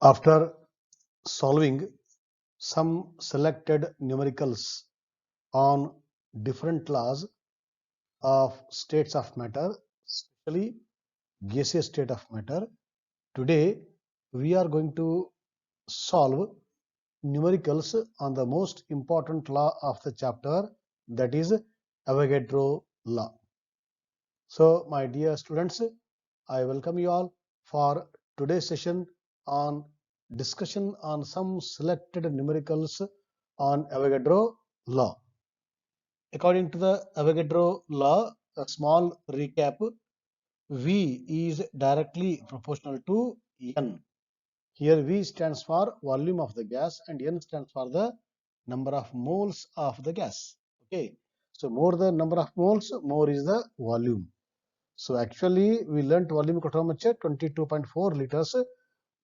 After solving some selected numericals on different laws of states of matter, especially gaseous state of matter, today we are going to solve numericals on the most important law of the chapter, that is Avogadro law. So my dear students, I welcome you all for today's session on discussion on some selected numericals on Avogadro law. According to the Avogadro law, a small recap, V is directly proportional to N. Here V stands for volume of the gas and N stands for the number of moles of the gas. Okay, so more the number of moles, more is the volume. So actually we learnt volume equal to how much? 22.4 liters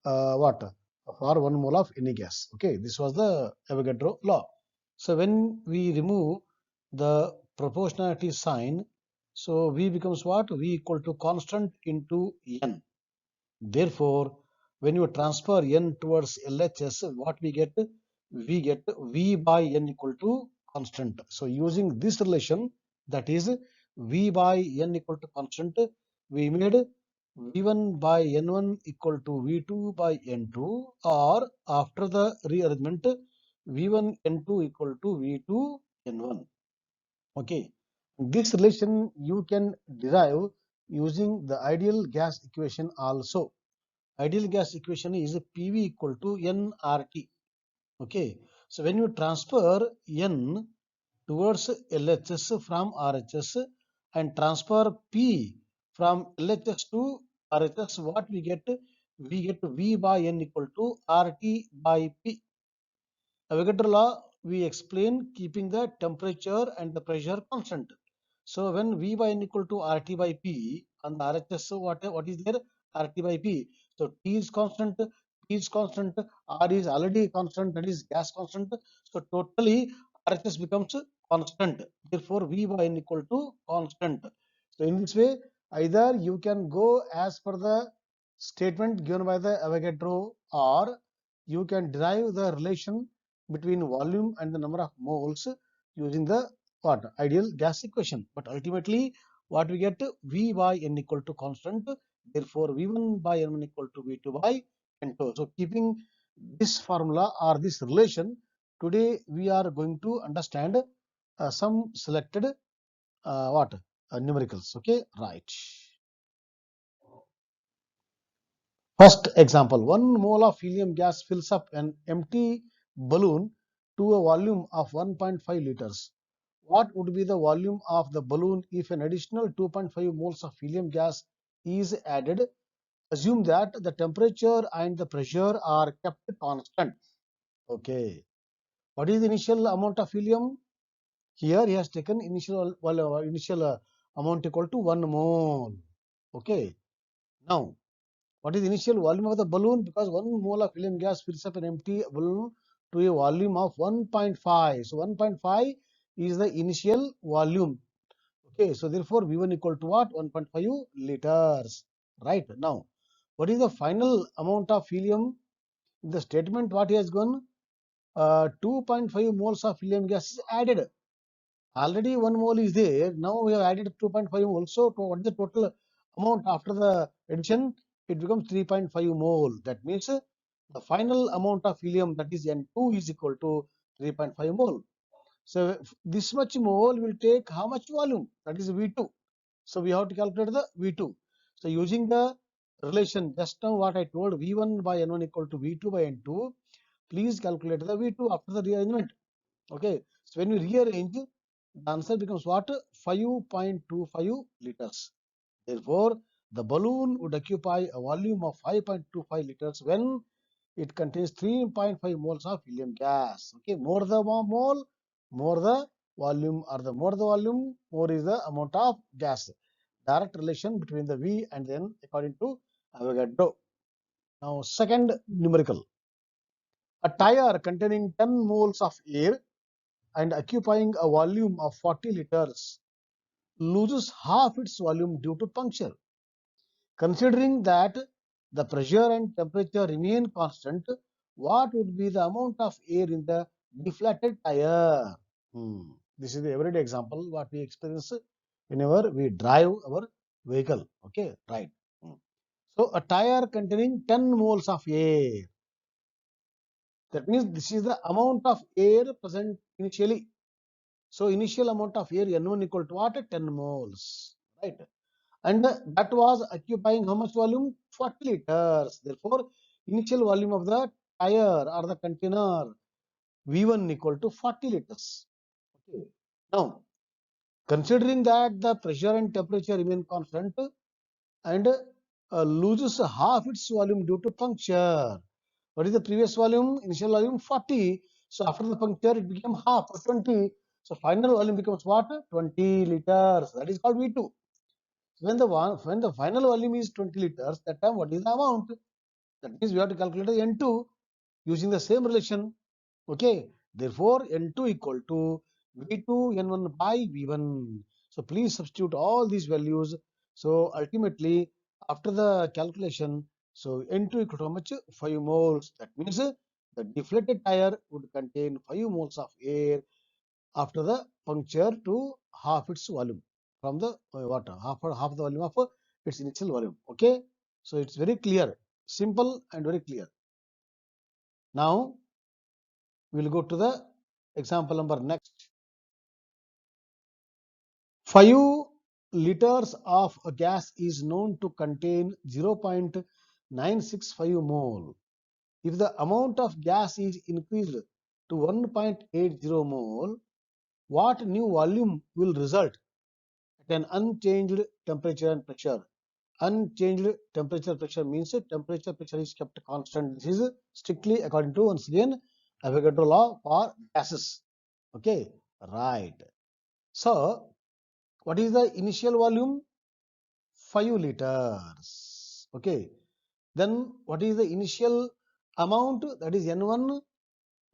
water for 1 mole of any gas. Okay, this was the Avogadro law. So when we remove the proportionality sign, so V becomes what? V equal to constant into N. Therefore, when you transfer N towards LHS, what we get? We get V by N equal to constant. So using this relation, that is V by N equal to constant, we made V1 by N1 equal to V2 by N2, or after the rearrangement, V1 N2 equal to V2 N1. Okay, this relation you can derive using the ideal gas equation also. Ideal gas equation is PV equal to nRT. Okay, so when you transfer N towards LHS from RHS and transfer P from LHS to RHS, what we get? We get V by N equal to RT by P. Avogadro law we explain keeping the temperature and the pressure constant. So when V by N equal to RT by P on the RHS, so what is there? RT by P. So T is constant, P is constant, R is already constant, that is gas constant. So totally RHS becomes constant. Therefore V by N equal to constant. So in this way, either you can go as per the statement given by the Avogadro, or you can derive the relation between volume and the number of moles using the what? Ideal gas equation. But ultimately what we get? V by N equal to constant. Therefore V1 by N1 equal to V2 by N2. So keeping this formula or this relation, today we are going to understand some selected numericals. Okay, right. First example, 1 mole of helium gas fills up an empty balloon to a volume of 1.5 liters. What would be the volume of the balloon if an additional 2.5 moles of helium gas is added? Assume that the temperature and the pressure are kept constant. Okay. What is the initial amount of helium? Here he has taken initial amount equal to 1 mole. Okay. Now, what is the initial volume of the balloon? Because 1 mole of helium gas fills up an empty balloon to a volume of 1.5. So 1.5 is the initial volume. Okay, so therefore V1 equal to what? 1.5 liters. Right. Now, what is the final amount of helium? In the statement what he has gone? 2.5 moles of helium gas is added. Already 1 mole is there. Now we have added 2.5 moles. So what is the total amount after the addition? It becomes 3.5 mole. That means the final amount of helium, that is N2, is equal to 3.5 mole. So this much mole will take how much volume? That is V2. So we have to calculate the V2. So using the relation just now what I told, V1 by N1 equal to V2 by N2, please calculate the V2 after the rearrangement. Okay, so when we rearrange, the answer becomes what? 5.25 liters. Therefore, the balloon would occupy a volume of 5.25 liters when it contains 3.5 moles of helium gas. Okay, more the mole, more the volume, or the more the volume, more is the amount of gas. Direct relation between the V and N according to Avogadro. Now, second numerical. A tire containing 10 moles of air and occupying a volume of 40 liters loses half its volume due to puncture. Considering that the pressure and temperature remain constant, what would be the amount of air in the deflated tire? This is the everyday example what we experience whenever we drive our vehicle. Okay, right. Hmm. So a tire containing 10 moles of air. That means this is the amount of air present initially. So initial amount of air N1 equal to what? 10 moles. Right. And that was occupying how much volume? 40 liters. Therefore, initial volume of the tire or the container V1 equal to 40 liters. Okay. Now, considering that the pressure and temperature remain constant and loses half its volume due to puncture. What is the previous volume? Initial volume 40. So after the puncture, it became half or 20. So final volume becomes what? 20 liters. That is called V2. When the final volume is 20 liters, that time what is the amount? That means we have to calculate the N2 using the same relation. Okay. Therefore, N2 equal to V2 N1 by V1. So please substitute all these values. So ultimately, after the calculation, so N2 equal to how much? 5 moles. That means the deflated tire would contain 5 moles of air after the puncture to half its volume from the water, half the volume of its initial volume. Okay, so it's very clear, simple and very clear. Now we'll go to the example number next. 5 liters of a gas is known to contain 0.965 mole. If the amount of gas is increased to 1.80 mole, what new volume will result at an unchanged temperature and pressure? Unchanged temperature pressure means temperature pressure is kept constant. This is strictly according to once again Avogadro law for gases. Okay, right. So what is the initial volume? 5 liters. Okay. Then what is the initial amount? That is N1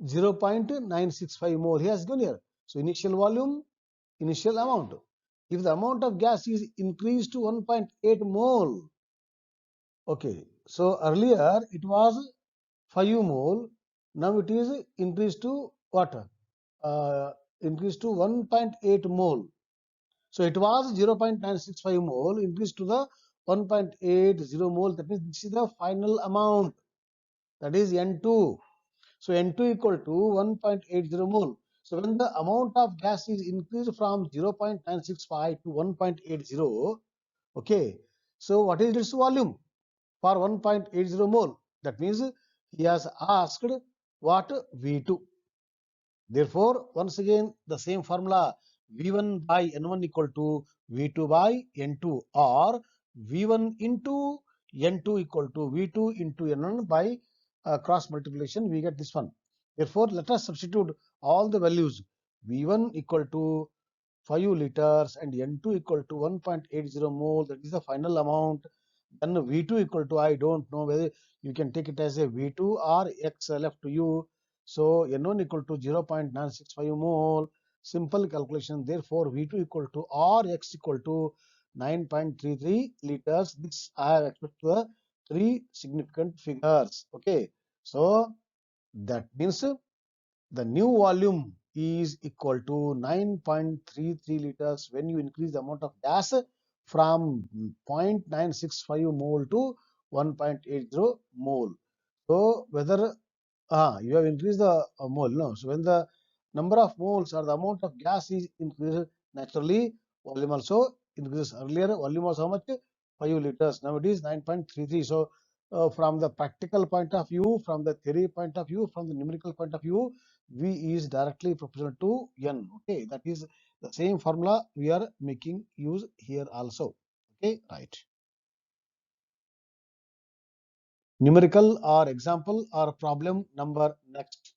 0.965 mole. He has given here. So initial volume, initial amount. If the amount of gas is increased to 1.8 mole, okay. So earlier it was 5 mole. Now it is increased to what? Increased to 1.8 mole. So it was 0.965 mole increased to the 1.80 mole. That means this is the final amount. That is N2. So N2 equal to 1.80 mole. So when the amount of gas is increased from 0.965 to 1.80, okay. So what is its volume for 1.80 mole? That means he has asked what? V2. Therefore, once again the same formula V1 by N1 equal to V2 by N2 or V1 into N2 equal to V2 into N1 by cross multiplication we get this one. Therefore, let us substitute all the values V1 equal to 5 liters and N2 equal to 1.80 mole, that is the final amount. Then V2 equal to, I don't know whether you can take it as a V2 or X left to you. So N1 equal to 0.965 mole, simple calculation. Therefore, V2 equal to or X equal to 9.33 liters. This I have expected the three significant figures. Okay, so that means the new volume is equal to 9.33 liters when you increase the amount of gas from 0.965 mole to 1.80 mole. So whether you have increased the mole, no. So when the number of moles or the amount of gas is increased, naturally volume also increases. Earlier volume was how much? 5 liters. Now it is 9.33. So from the practical point of view, from the theory point of view, from the numerical point of view, V is directly proportional to N. Okay, that is the same formula we are making use here also. Okay, right. Numerical or example or problem number next.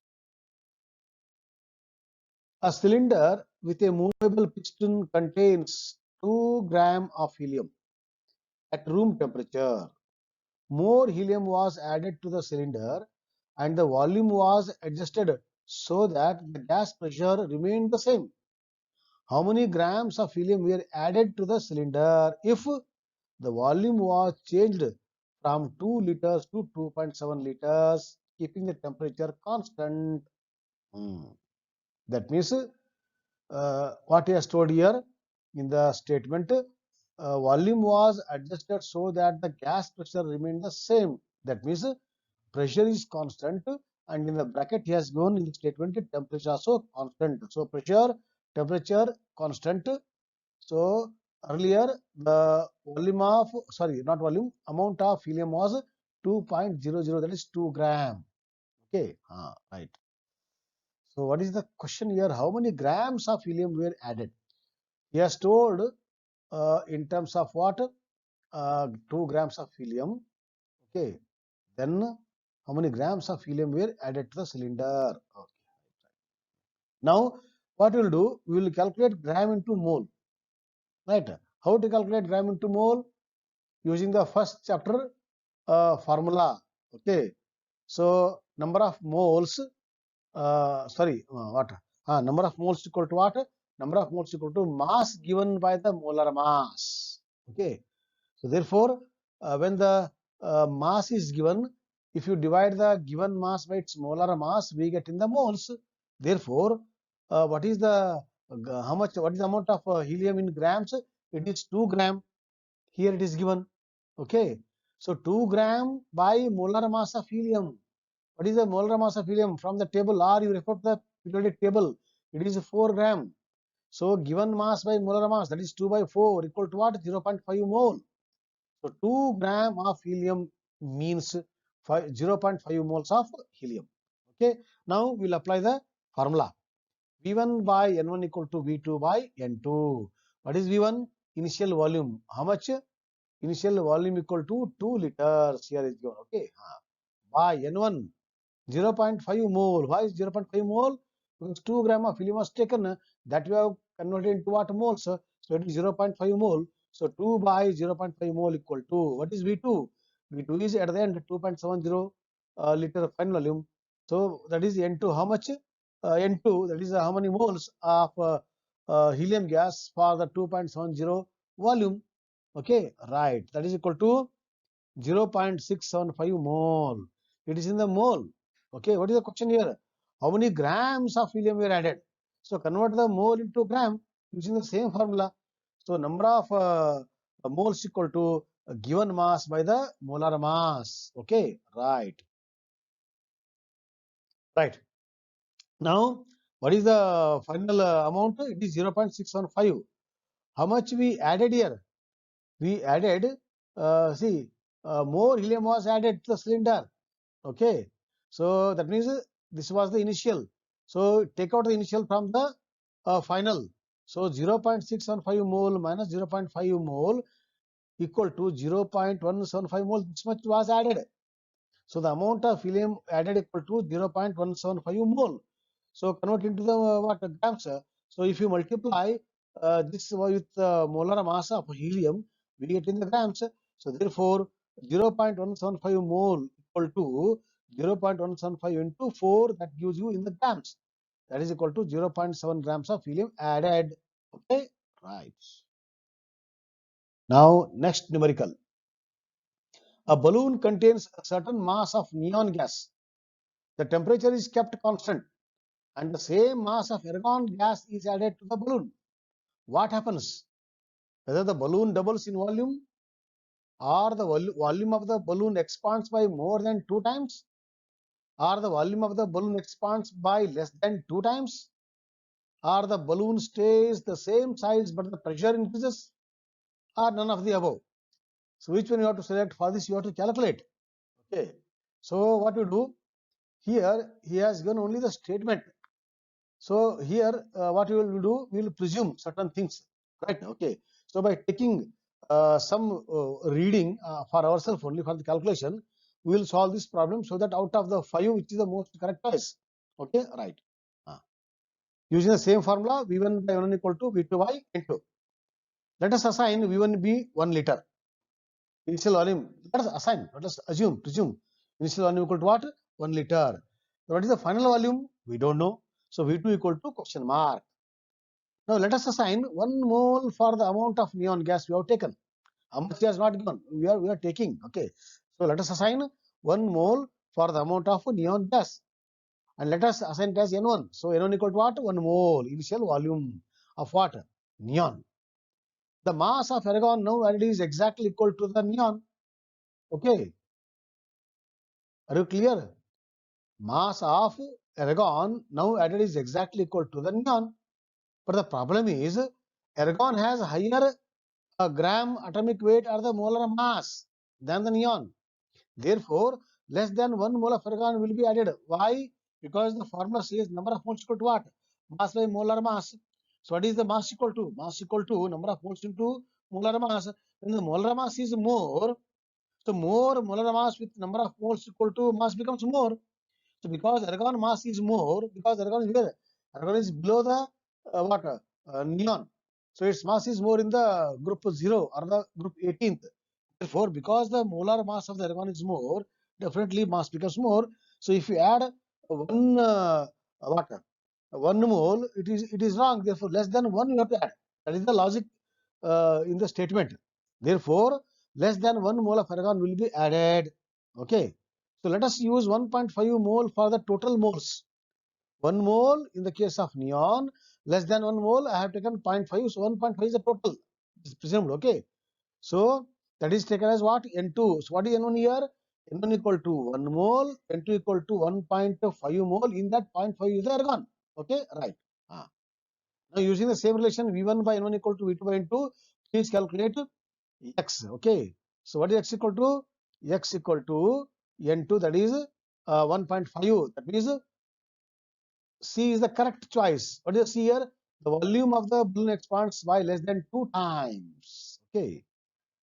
A cylinder with a movable piston contains 2 grams of helium at room temperature. More helium was added to the cylinder and the volume was adjusted so that the gas pressure remained the same. How many grams of helium were added to the cylinder if the volume was changed from 2 liters to 2.7 liters, keeping the temperature constant. That means what he has told here in the statement, volume was adjusted so that the gas pressure remained the same. That means pressure is constant, and in the bracket he has given in the statement temperature also constant. So pressure, temperature constant. So earlier the volume of, sorry, not volume, amount of helium was 2.00, that is 2 gram. Okay, right. So what is the question here? How many grams of helium were added? He has told in terms of what? 2 grams of helium. Okay. Then how many grams of helium were added to the cylinder? Okay. Now what we will do? We will calculate gram into mole. Right? How to calculate gram into mole? Using the first chapter formula. Okay. So number of moles. What? Number of moles equal to what? Number of moles equal to mass given by the molar mass. Okay. So therefore, when the mass is given, if you divide the given mass by its molar mass, we get in the moles. Therefore, what is the how much? What is the amount of helium in grams? It is 2 gram. Here it is given. Okay. So 2 gram by molar mass of helium. What is the molar mass of helium? From the table, or you refer to the periodic table, it is 4 gram. So given mass by molar mass, that is 2 by 4 equal to what? 0.5 mole. So 2 gram of helium means 0.5 moles of helium. Okay. Now we will apply the formula. V1 by N1 equal to V2 by N2. What is V1? Initial volume. How much? Initial volume equal to 2 liters. Here is given. Okay. By N1, 0.5 mole. Why is 0.5 mole? Because 2 gram of helium was taken, that we have converted into what moles? So it is 0.5 mole. So 2 by 0.5 mole equal to, what is V2? V2 is at the end 2.70 liter final volume. So that is N2. How much? N2, that is how many moles of helium gas for the 2.70 volume. Okay, right. That is equal to 0.675 mole. It is in the mole. Okay, what is the question here? How many grams of helium were added? So convert the mole into gram using the same formula. So number of moles equal to given mass by the molar mass. Okay, right. Right. Now, what is the final amount? It is 0.615. How much we added here? We added, more helium was added to the cylinder. Okay. So that means this was the initial. So take out the initial from the final. So 0.615 mole minus 0.5 mole equal to 0.175 mole. This much was added. So the amount of helium added equal to 0.175 mole. So convert into the what grams. So if you multiply this with molar mass of helium, we get in the grams. So therefore 0.175 mole equal to 0.175 into 4, that gives you in the grams. That is equal to 0.7 grams of helium added. Okay, right. Now next numerical. A balloon contains a certain mass of neon gas. The temperature is kept constant and the same mass of argon gas is added to the balloon. What happens? Whether the balloon doubles in volume or the volume of the balloon expands by more than 2 times, or the volume of the balloon expands by less than 2 times, or the balloon stays the same size but the pressure increases, or none of the above. So which one you have to select? For this you have to calculate. Okay. So what you do? Here he has given only the statement. So here what we will do? We will presume certain things. Right. Okay. So by taking some reading for ourselves only for the calculation, we will solve this problem so that out of the 5, which is the most correct choice. Okay. Right. Using the same formula, V1 by N1 equal to V2 by N2. Let us assign V1 be 1 liter. Initial volume, let us assign, let us presume initial volume equal to what? 1 liter. So what is the final volume? We don't know. So V2 equal to question mark. Now let us assign 1 mole for the amount of neon gas we have taken. How much has not given? We are taking. Okay. So let us assign 1 mole for the amount of neon gas and let us assign it as N1. So N1 equal to what? 1 mole initial volume of what? Neon. The mass of argon now added is exactly equal to the neon. Okay, are you clear? Mass of argon now added is exactly equal to the neon. But the problem is argon has higher gram atomic weight or the molar mass than the neon. Therefore, less than 1 mole of argon will be added. Why? Because the formula says number of moles equal to what? Mass by molar mass. So what is the mass equal to? Mass equal to number of moles into molar mass. When the molar mass is more, so more molar mass with number of moles equal to mass becomes more. So because argon mass is more, because argon is where? Argon is below the what? Neon. So its mass is more in the group 0 or the group 18th. Therefore, because the molar mass of the argon is more, definitely mass becomes more. So if you add one what? 1 mole, it is wrong. Therefore, less than 1 you have to add. That is the logic in the statement. Therefore, less than 1 mole of argon will be added. Okay. So let us use 1.5 mole for the total moles. 1 mole in the case of neon, less than 1 mole, I have taken 0.5. So 1.5 is the total. It's presumed. Okay. So that is taken as what? N2. So what is N1 here? N1 equal to 1 mole, N2 equal to 1.5 mole. In that 0.5 is the argon. Okay. Right. Now using the same relation V1 by N1 equal to V2 by N2, please calculate X. Okay. So what is X equal to? X equal to N2, that is 1.5. That means C is the correct choice. What is C here? The volume of the balloon expands by less than 2 times. Okay.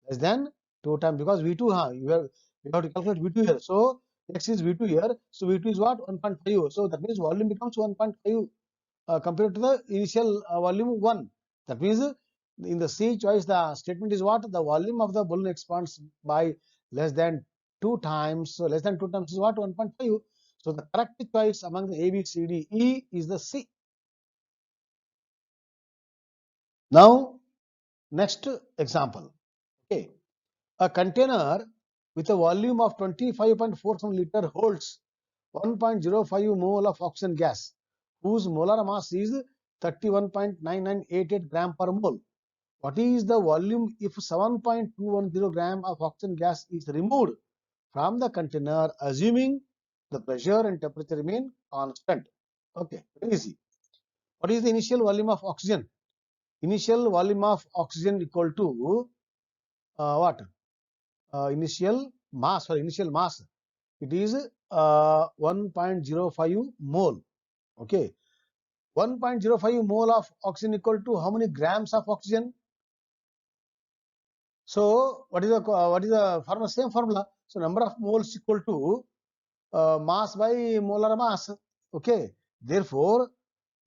Less than 2 times because V2, we have to calculate V2 here. So X is V2 here. So V2 is what? 1.5. So that means volume becomes 1.5 compared to the initial volume 1. That means in the C choice, the statement is what? The volume of the balloon expands by less than 2 times. So less than 2 times is what? 1.5. So the correct choice among the A, B, C, D, E is the C. Now, next example. Okay. A container with a volume of 25.47 liter holds 1.05 mole of oxygen gas, whose molar mass is 31.9988 gram per mole. What is the volume if 7.210 gram of oxygen gas is removed from the container, assuming the pressure and temperature remain constant? Okay, very easy. What is the initial volume of oxygen? Initial volume of oxygen equal to what? Initial mass, or initial mass. It is 1.05 mole. Okay. 1.05 mole of oxygen equal to how many grams of oxygen? So what is the formula? Same formula. So number of moles equal to mass by molar mass. Okay. Therefore,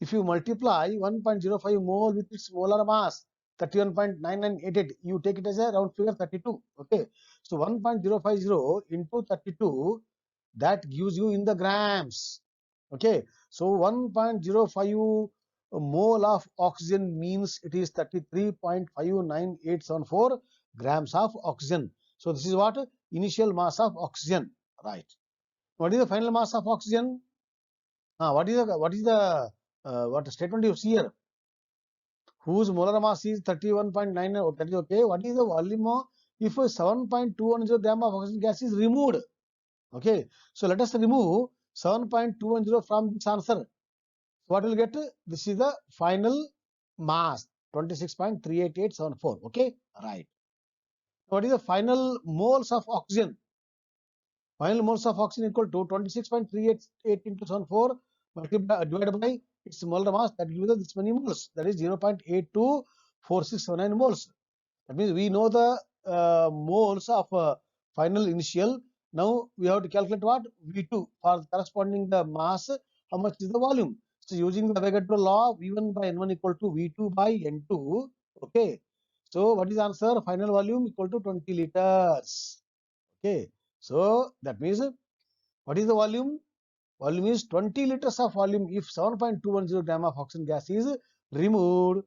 if you multiply 1.05 mole with its molar mass 31.9988, you take it as a round figure 32. Okay. So 1.050 into 32, that gives you in the grams. Okay. So 1.05 mole of oxygen means it is 33.59874 grams of oxygen. So this is what? Initial mass of oxygen. Right. What is the final mass of oxygen? What statement you see here? Whose molar mass is 31.9? That is okay. What is the volume if 7.210 gram of oxygen gas is removed? Okay. So let us remove 7.210 from this answer. What will get? This is the final mass, 26.38874. Okay. Right. What is the final moles of oxygen? Final moles of oxygen equal to 26.388 into 74 divided by its molar mass. That gives us this many moles. That is 0.824679 moles. That means we know the moles of final initial. Now we have to calculate what? V2 for corresponding the mass. How much is the volume? So using the Avogadro law, V1 by N1 equal to V2 by N2. Okay. So what is the answer? Final volume equal to 20 liters. Okay. So that means what is the volume? Volume is 20 liters of volume if 7.210 gram of oxygen gas is removed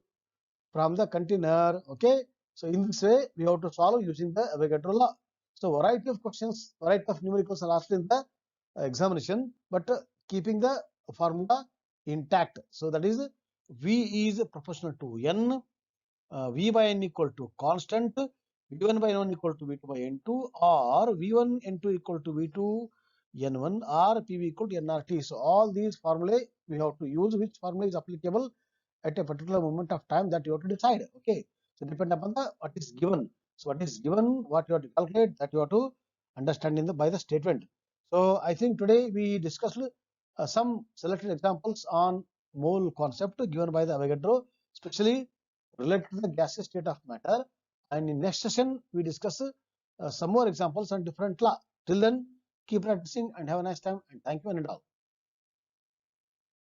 from the container. Okay. So in this way, we have to solve using the Avogadro law. So variety of questions, variety of numericals are asked in the examination, but keeping the formula intact. So that is V is proportional to N, V by N equal to constant, V1 by N1 equal to V2 by N2, or V1 N2 equal to V2 N1, or PV equal to NRT. So all these formulae we have to use, which formula is applicable at a particular moment of time that you have to decide. Okay, so depend upon the what is given. So what is given, what you have to calculate, that you have to understand in the by the statement. So I think today we discussed some selected examples on mole concept given by the Avogadro, especially related to the gaseous state of matter. And in next session we discuss some more examples on different law. Till then, keep practicing and have a nice time, and thank you and all.